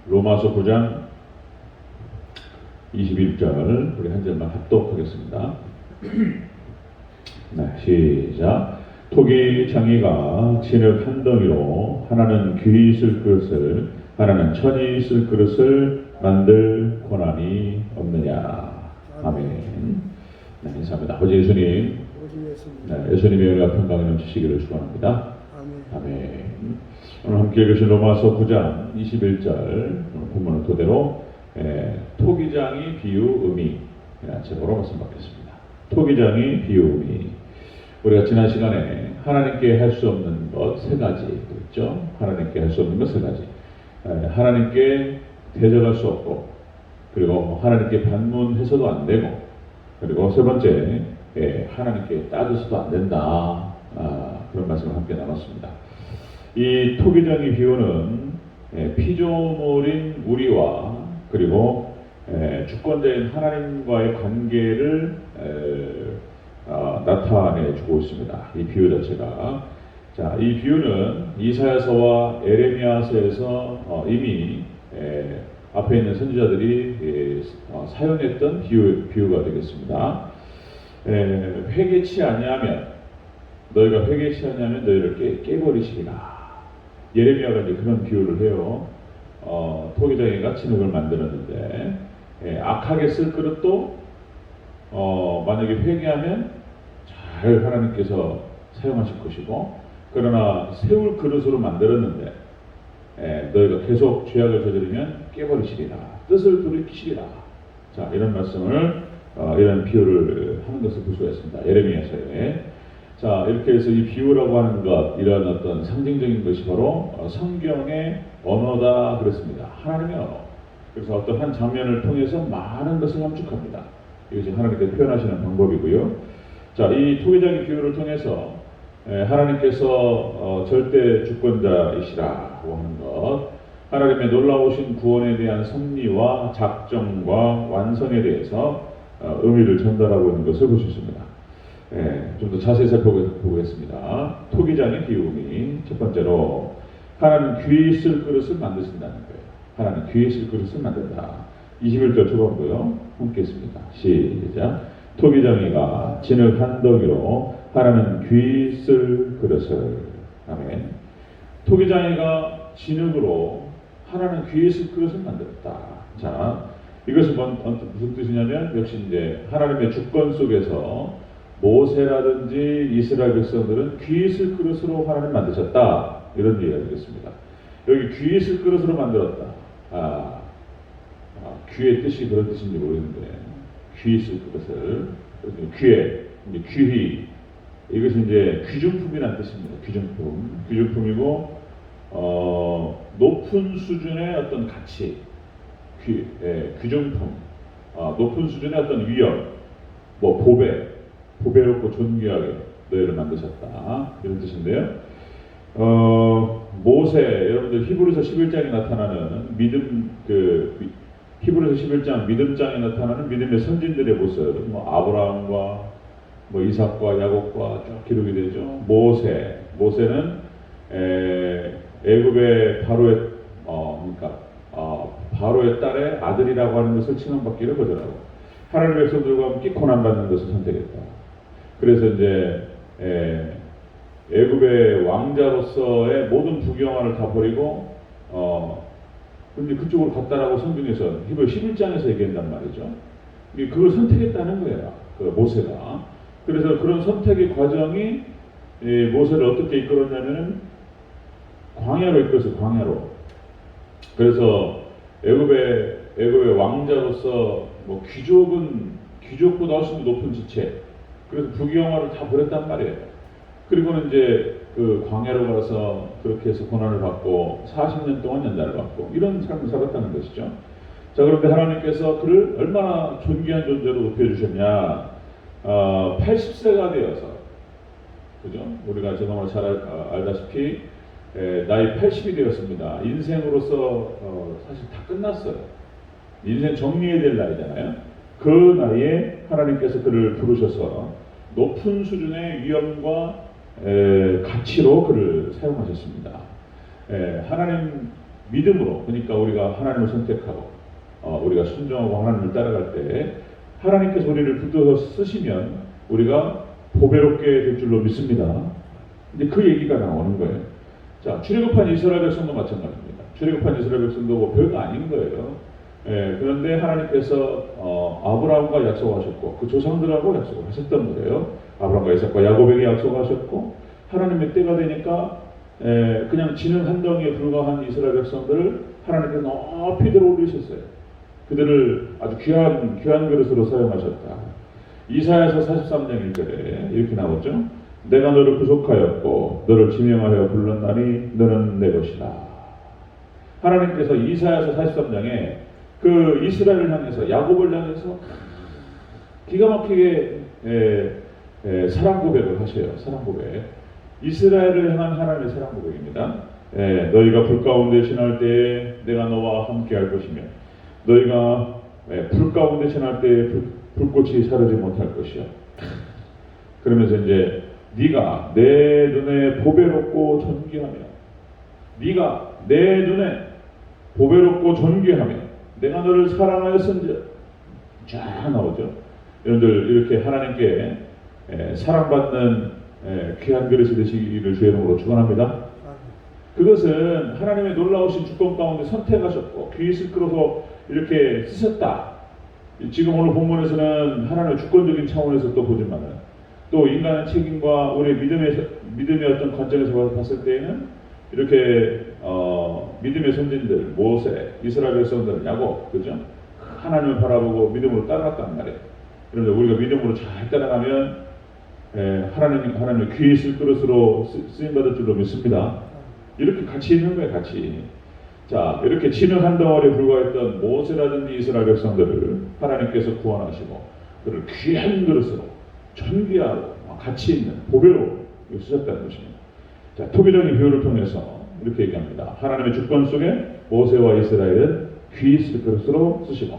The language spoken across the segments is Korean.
로마서 9장 21절 우리 한 절만 합독하겠습니다. 네, 시작. 토기 장이가 진흙 한 덩이로 하나는 귀히 쓸 그릇을 하나는 천이 쓸 그릇을 만들 권한이 없느냐. 아멘. 네, 인사합니다. 아버지 예수님, 네, 예수님의 은혜와 평강이 넘치시기를 축원합니다. 아멘. 오늘 함께 읽으신 로마서 9장 21절 본문을 토대로 토기장이 비유 의미 제목으로 말씀 받겠습니다. 토기장이 비유 의미. 우리가 지난 시간에 하나님께 할 수 없는 것 세 가지 그랬죠. 하나님께 할 수 없는 것 세 가지. 하나님께 대적할 수 없고, 그리고 하나님께 반문해서도 안 되고, 그리고 세 번째 하나님께 따져서도 안 된다. 그런 말씀을 함께 나눴습니다. 이 토기장의 비유는 피조물인 우리와 그리고 주권자인 하나님과의 관계를 나타내주고 있습니다. 이 비유 자체가. 자, 이 비유는 이사야서와 에레미야서에서 이미 앞에 있는 선지자들이 사용했던 비유가 되겠습니다. 회개치 아니하면 너희가 회개치 아니하면 너희를 깨버리시리라. 예레미야가 이제 그런 비유를 해요. 토기장이가 진흙을 만들었는데 악하게 쓸 그릇도 만약에 회개하면 잘 하나님께서 사용하실 것이고, 그러나 세울 그릇으로 만들었는데 너희가 계속 죄악을 저지르면 깨버리시리라. 뜻을 돌이키시리라. 자, 이런 말씀을 이런 비유를 하는 것을 볼 수가 있습니다. 예레미야서에. 자, 이렇게 해서 이 비유라고 하는 것, 이런 어떤 상징적인 것이 바로 성경의 언어다 그랬습니다. 하나님의 언어. 그래서 어떤 한 장면을 통해서 많은 것을 함축합니다. 이것이 하나님께서 표현하시는 방법이고요. 자, 이 토기장의 비유를 통해서 하나님께서 절대 주권자이시라고 하는 것, 하나님의 놀라우신 구원에 대한 섭리와 작정과 완성에 대해서 의미를 전달하고 있는 것을 볼 수 있습니다. 좀 더 자세히 살펴보겠습니다. 토기장의 비유미. 첫 번째로, 하나는 귀히 쓸 그릇을 만드신다는 거예요. 하나는 귀히 쓸 그릇을 만든다. 21절 초반부요. 함께 했습니다. 시작. 토기장이가 진흙 한 덩이로 하나는 귀히 쓸 그릇을. 아멘. 토기장이가 진흙으로 하나는 귀히 쓸 그릇을 만들었다. 자, 이것은 무슨 뜻이냐면, 역시 이제 하나님의 주권 속에서 모세라든지 이스라엘 백성들은 귀히 쓸 그릇으로 하나님 만드셨다. 이런 얘기가 되겠습니다. 여기 귀히 쓸 그릇으로 만들었다. 귀의 뜻이 그런 뜻인지 모르겠는데, 귀히 쓸 그릇을. 귀히. 이것은 이제 귀중품이라는 뜻입니다. 귀중품이고, 높은 수준의 어떤 가치. 귀중품. 높은 수준의 어떤 위엄. 보배롭고 존귀하게 너희를 만드셨다. 이런 뜻인데요. 모세, 여러분들 히브리서 11장에 나타나는 히브리서 11장 믿음장에 나타나는 믿음의 선진들의 모습, 아브라함과 이삭과 야곱과 쭉 기록이 되죠. 모세는 애굽의 바로의 딸의 아들이라고 하는 것을 칭함받기를 거절하고 하나님의 백성들과 함께 고난받는 것을 선택했다. 그래서 이제 애굽의 왕자로서의 모든 부귀영화를 다 버리고 근데 그쪽으로 갔다라고 성경에서 히브리 11장에서 얘기한단 말이죠. 그걸 선택했다는 거예요. 모세가. 그래서 그런 선택의 과정이 모세를 어떻게 이끌었냐면 광야로 이끌었어요. 광야로. 그래서 애굽의 왕자로서 귀족보다 훨씬 높은 지체. 그래서 부귀영화를 다 버렸단 말이에요. 그리고는 이제 그 광야로 가서 그렇게 해서 고난을 받고 40년 동안 연단을 받고 이런 삶을 살았다는 것이죠. 자, 그런데 하나님께서 그를 얼마나 존귀한 존재로 높여주셨냐. 80세가 되어서, 그죠? 우리가 정말 잘 알다시피 나이 80이 되었습니다. 인생으로서 사실 다 끝났어요. 인생 정리해야 될 나이잖아요. 그 나이에 하나님께서 그를 부르셔서 높은 수준의 위엄과 가치로 그를 사용하셨습니다. 하나님 믿음으로, 그러니까 우리가 하나님을 선택하고 우리가 순종하고 하나님을 따라갈 때 하나님께서 우리를 붙들어서 쓰시면 우리가 보배롭게 될 줄로 믿습니다. 이제 그 얘기가 나오는 거예요. 자, 출애굽한 이스라엘 백성도 마찬가지입니다. 출애굽한 이스라엘 백성도 뭐 별거 아닌 거예요. 그런데 하나님께서 아브라함과 약속하셨고 그 조상들하고 약속을 하셨던 거예요. 아브라함과 이삭과 야곱에게 약속하셨고 하나님의 때가 되니까 그냥 지는 한 덩이에 불과한 이스라엘 백성들을 하나님께서 높이 들어 올리셨어요. 그들을 아주 귀한 그릇으로 사용하셨다. 이사야서 43장 1절에 이렇게 나오죠. 내가 너를 구속하였고 너를 지명하여 불렀나니 너는 내 것이다. 하나님께서 이사야서 43장에 그 이스라엘을 향해서 야곱을 향해서 기가 막히게 사랑 고백을 하셔요. 사랑 고백. 이스라엘을 향한 하나님의 사랑 고백입니다. 너희가 불 가운데 지날 때에 내가 너와 함께 할 것이며 너희가 불 가운데 지날 때에 불꽃이 사르지 못할 것이요. 그러면서 이제 네가 내 눈에 보배롭고 존귀하며 네가 내 눈에 보배롭고 존귀하며 내가 너를 사랑하였은즉 쫙 나오죠. 여러분들 이렇게 하나님께 사랑받는 귀한 그릇이 되시기를 주의 이름으로 축원합니다. 그것은 하나님의 놀라우신 주권 가운데 선택하셨고 귀 있을 끌어서 이렇게 쓰셨다. 지금 오늘 본문에서는 하나님의 주권적인 차원에서 또 보지만은 또 인간의 책임과 우리의 믿음의 어떤 관점에서 봤을 때에는 이렇게 믿음의 선진들 모세, 이스라엘 백성들, 야곱, 그죠? 하나님을 바라보고 믿음으로 따라갔단 말이에요. 그런데 우리가 믿음으로 잘 따라가면 하나님의 귀에 있을 그릇으로 쓰임 받을 줄로 믿습니다. 이렇게 같이 있는 거예요, 같이. 자, 이렇게 진흙 한 덩어리에 불과했던 모세라든지 이스라엘 백성들을 하나님께서 구원하시고 그를 귀한 그릇으로 존귀하고 같이 있는 보배로 쓰셨다는 것입니다. 자, 토기적인 비유를 통해서 이렇게 얘기합니다. 하나님의 주권 속에 모세와 이스라엘은 귀 있을 그릇으로 쓰시고,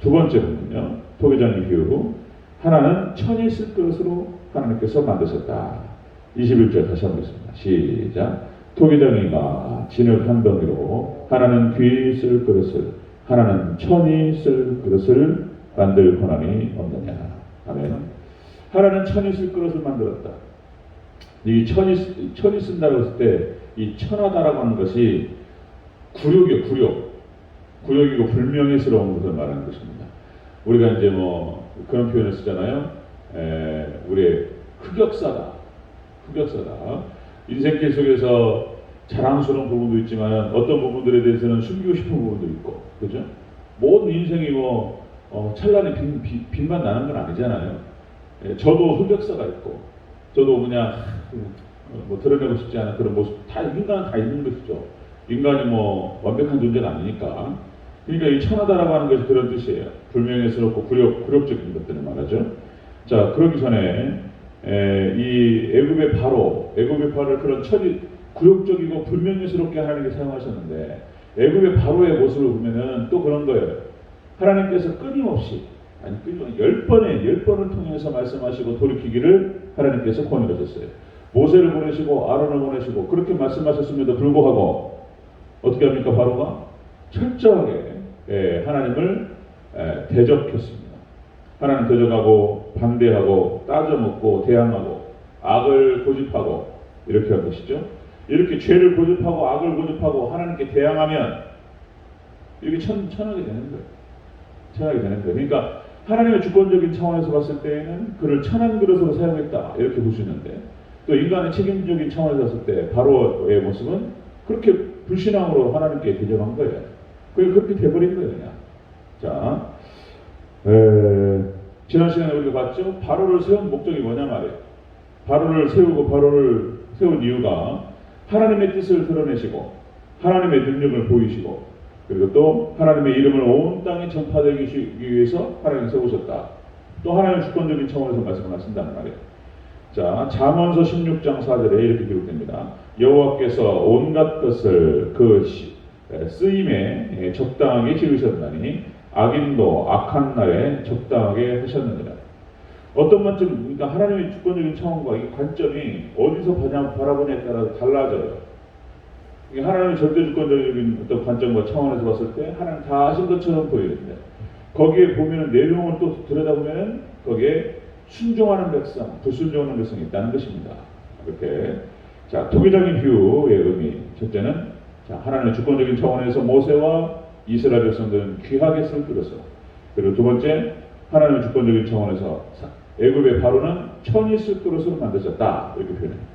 두 번째 부분은요, 토기적인 비유로 하나는 천이 있을 그릇으로 하나님께서 만드셨다. 21절 다시 한번 보겠습니다. 시작. 토기장이가 진흙 한 덩이로 하나는 귀 있을 그릇을 하나는 천이 있을 그릇을 만들 권한이 없느냐. 아멘. 하나는 천이 있을 그릇을 만들었다. 이 천이 쓴다고 했을 때 이 천하다라고 하는 것이 굴욕이요, 굴욕이고 불명예스러운 것을 말하는 것입니다. 우리가 이제 뭐 그런 표현을 쓰잖아요. 우리의 흑역사다. 인생길 속에서 자랑스러운 부분도 있지만 어떤 부분들에 대해서는 숨기고 싶은 부분도 있고, 그죠? 모든 인생이 뭐 찬란히 빛만 나는 건 아니잖아요. 저도 흑역사가 있고, 저도 그냥 뭐 드러내고 싶지 않은 그런 모습, 다 인간은 다 있는 것이죠. 인간이 뭐 완벽한 존재가 아니니까. 그러니까 이 천하다라고 하는 것이 그런 뜻이에요. 불명예스럽고 굴욕적인 것들을 말하죠. 자, 그러기 전에 이 애굽의 바로를 그런 굴욕적이고 불명예스럽게 하나님께 사용하셨는데, 애굽의 바로의 모습을 보면은 또 그런 거예요. 하나님께서 끊임없이 10번을 통해서 말씀하시고 돌이키기를 하나님께서 권유하셨어요. 모세를 보내시고 아론을 보내시고 그렇게 말씀하셨음에도 불구하고 어떻게 합니까? 바로가 철저하게 하나님을 대적했습니다. 하나님 대적하고 반대하고 따져먹고 대항하고 악을 고집하고 이렇게 한 것이죠. 이렇게 죄를 고집하고 악을 고집하고 하나님께 대항하면 이렇게 천하게 되는 거예요. 천하게 되는 거예요. 그러니까 하나님의 주권적인 차원에서 봤을 때에는 그를 천한 그릇으로 사용했다 이렇게 볼 수 있는데, 또 인간의 책임적인 차원에서 봤을 때 바로의 모습은 그렇게 불신앙으로 하나님께 대적한 거예요. 그렇게 돼버린 거예요. 그냥. 자, 지난 시간에 우리가 봤죠. 바로를 세운 목적이 뭐냐 말이에요. 바로를 세운 이유가 하나님의 뜻을 드러내시고 하나님의 능력을 보이시고, 그리고 또 하나님의 이름을 온 땅에 전파되기 위해서 하나님 세우셨다. 또 하나님의 주권적인 차원에서 말씀을 하신다는 말이에요. 자, 잠언서 16장 4절에 이렇게 기록됩니다. 여호와께서 온갖 것을 그 쓰임에 적당하게 지으셨나니 악인도 악한 날에 적당하게 하셨느니라. 어떤 관점, 그러니까 하나님의 주권적인 차원과 이 관점이 어디서 바라보냐에 따라서 달라져요. 이게 하나님의 절대주권적인 어떤 관점과 차원에서 봤을 때 하나님 다 하신 것처럼 보이는데 거기에 보면 내용을 또 들여다보면 거기에 순종하는 백성, 불순종하는 백성이 있다는 것입니다. 이렇게 자 토기적인 비유의 의미 첫째는 자 하나님의 주권적인 차원에서 모세와 이스라엘 백성들은 귀하게 쓸 그릇을 그리고 두 번째 하나님의 주권적인 차원에서 애굽의 바로는 천이 쓸 그릇으로 만드셨다 이렇게 표현해요.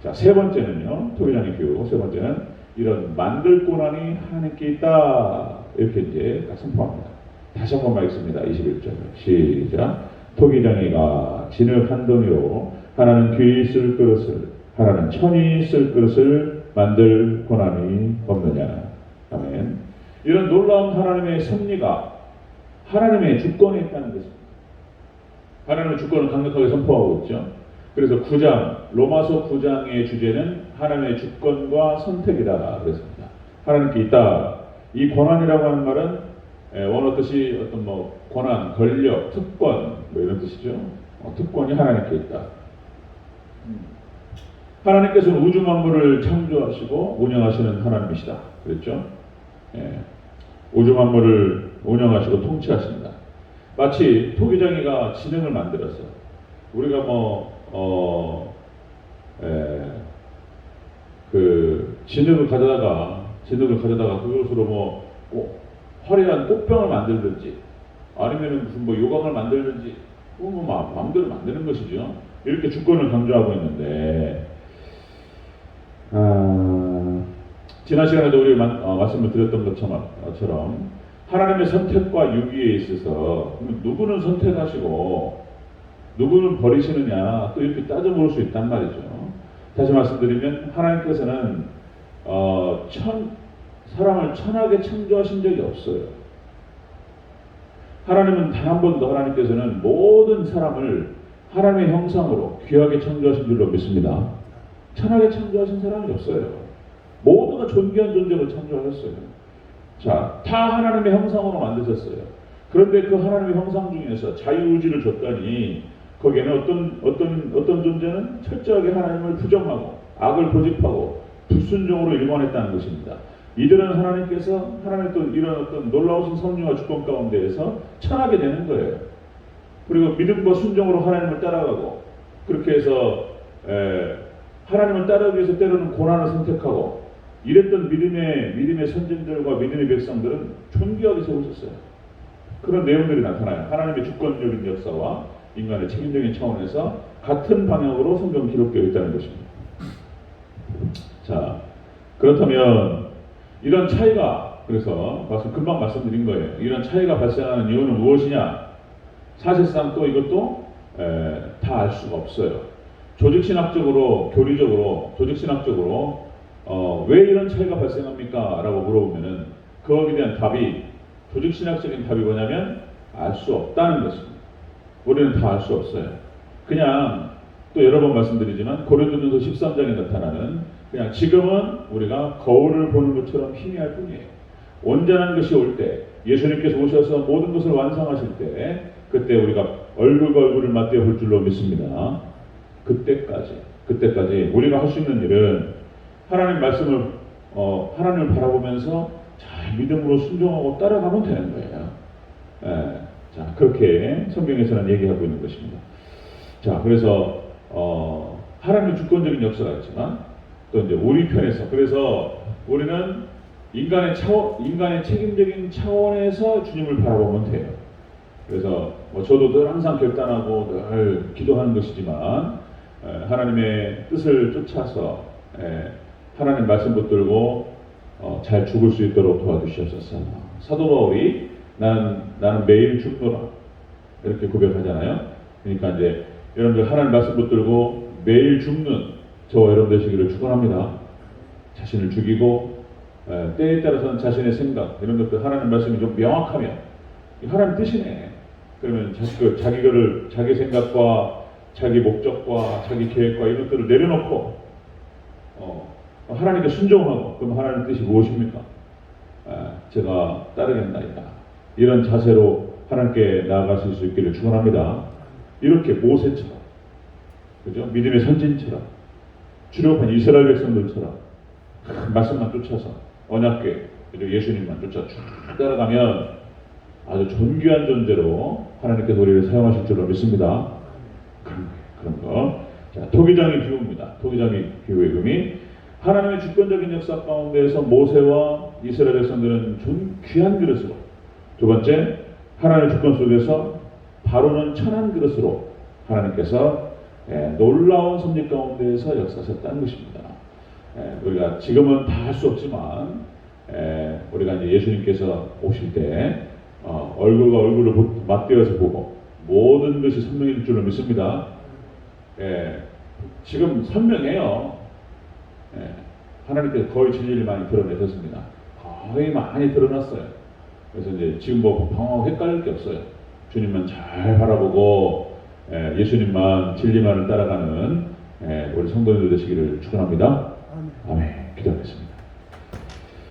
자, 세 번째는요, 토기장의 비유. 세 번째는 이런 만들 고난이 하나님께 있다. 이렇게 이제 딱 선포합니다. 다시 한번 말씀입니다. 21절. 시작. 토기장이가 진흙 한 더미로 하나는 귀 쓸 그릇을, 하나는 천이 쓸 그릇을 만들 고난이 없느냐. 아멘. 이런 놀라운 하나님의 섭리가 하나님의 주권에 있다는 것입니다. 하나님의 주권을 강력하게 선포하고 있죠. 그래서 9장, 로마서 9장의 주제는 하나님의 주권과 선택이다 그랬습니다. 하나님께 있다. 이 권한이라고 하는 말은 원어 뜻이 어떤 뭐 권한, 권력, 특권 뭐 이런 뜻이죠. 특권이 하나님께 있다. 하나님께서는 우주 만물을 창조하시고 운영하시는 하나님이시다. 그랬죠? 예. 우주 만물을 운영하시고 통치하십니다. 마치 토기장이가 진흙을 만들어서 우리가 그 진흙을 가져다가 그것으로 화려한 꽃병을 만들든지 아니면 무슨 요강을 만들든지 마음대로 만드는 것이죠. 이렇게 주권을 강조하고 있는데 지난 시간에도 우리 말씀을 드렸던 것처럼 하나님의 선택과 유기에 있어서 누구는 선택하시고 누구는 버리시느냐 또 이렇게 따져 볼 수 있단 말이죠. 다시 말씀드리면 하나님께서는 사람을 천하게 창조하신 적이 없어요. 하나님은 단 한 번도 하나님께서는 모든 사람을 하나님의 형상으로 귀하게 창조하신 줄로 믿습니다. 천하게 창조하신 사람이 없어요. 모두가 존귀한 존재로 창조하셨어요. 자, 다 하나님의 형상으로 만드셨어요. 그런데 그 하나님의 형상 중에서 자유의지를 줬더니 거기에는 어떤 존재는 철저하게 하나님을 부정하고 악을 고집하고 불순종으로 일관했다는 것입니다. 이들은 하나님께서 하나님의 또 이런 어떤 놀라우신 섭리와 주권 가운데에서 천하게 되는 거예요. 그리고 믿음과 순종으로 하나님을 따라가고 그렇게 해서 하나님을 따르기 위해서 때로는 고난을 선택하고 이랬던 믿음의 선진들과 믿음의 백성들은 존귀하게 세우셨어요. 그런 내용들이 나타나요. 하나님의 주권적인 역사와 인간의 책임적인 차원에서 같은 방향으로 성경 기록되어 있다는 것입니다. 자, 그렇다면 이런 차이가 그래서 금방 말씀드린 거예요. 이런 차이가 발생하는 이유는 무엇이냐? 사실상 또 이것도 다 알 수가 없어요. 조직신학적으로, 교리적으로, 조직신학적으로 왜 이런 차이가 발생합니까? 라고 물어보면은 거기에 대한 답이 조직신학적인 답이 뭐냐면 알 수 없다는 것입니다. 우리는 다 알 수 없어요. 그냥 또 여러 번 말씀드리지만 고린도전서 13장에 나타나는 그냥 지금은 우리가 거울을 보는 것처럼 희미할 뿐이에요. 온전한 것이 올 때 예수님께서 오셔서 모든 것을 완성하실 때 그때 우리가 얼굴과 얼굴을 맞대어 볼 줄로 믿습니다. 그때까지 우리가 할 수 있는 일은 하나님 말씀을 하나님을 바라보면서 잘 믿음으로 순종하고 따라가면 되는 거예요. 자, 그렇게 성경에서는 얘기하고 있는 것입니다. 자, 그래서 하나님의 주권적인 역사가 있지만 또 이제 우리 편에서 그래서 우리는 인간의 책임적인 차원에서 주님을 바라보면 돼요. 그래서 저도 늘 항상 결단하고 늘 기도하는 것이지만 하나님의 뜻을 쫓아서 하나님 말씀 붙들고 잘 죽을 수 있도록 도와주시옵소서. 사도 바울이 나는 매일 죽노라 이렇게 고백하잖아요. 그러니까 이제 여러분들 하나님 말씀 붙들고 매일 죽는 저와 여러분 되시기를 축원합니다. 자신을 죽이고 때에 따라서는 자신의 생각 이런 것들 하나님 말씀이 좀 명확하면 하나님 뜻이네. 그러면 자기 생각과 자기 목적과 자기 계획과 이런 것들을 내려놓고 하나님께 순종하고 그럼 하나님 뜻이 무엇입니까? 제가 따르겠나이다. 이런 자세로 하나님께 나아가실 수 있기를 축원합니다. 이렇게 모세처럼, 그죠? 믿음의 선진처럼, 출애굽한 이스라엘 백성들처럼 그 말씀만 쫓아서 언약궤 그리고 예수님만 쫓아 쭉 따라가면 아주 존귀한 존재로 하나님께서 우리를 사용하실 줄로 믿습니다. 그런 거. 자, 토기장의 비유입니다. 토기장의 비유의 의미. 하나님의 주권적인 역사 가운데에서 모세와 이스라엘 백성들은 귀한 그릇으로, 두 번째 하나님의 주권 속에서 바로는 천한 그릇으로 하나님께서 놀라운 섭리 가운데에서 역사하셨다는 것입니다. 우리가 지금은 다 할 수 없지만 우리가 이제 예수님께서 오실 때 얼굴과 얼굴을 맞대어서 보고 모든 것이 선명해질 줄로 믿습니다. 지금 선명해요. 하나님께서 거의 진리를 많이 드러내셨습니다. 거의 많이 드러났어요. 그래서 이제 지금 뭐 방황하고 헷갈릴 게 없어요. 주님만 잘 바라보고 예수님만 진리만을 따라가는 우리 성도님들 되시기를 축원합니다. 아멘. 기도하겠습니다.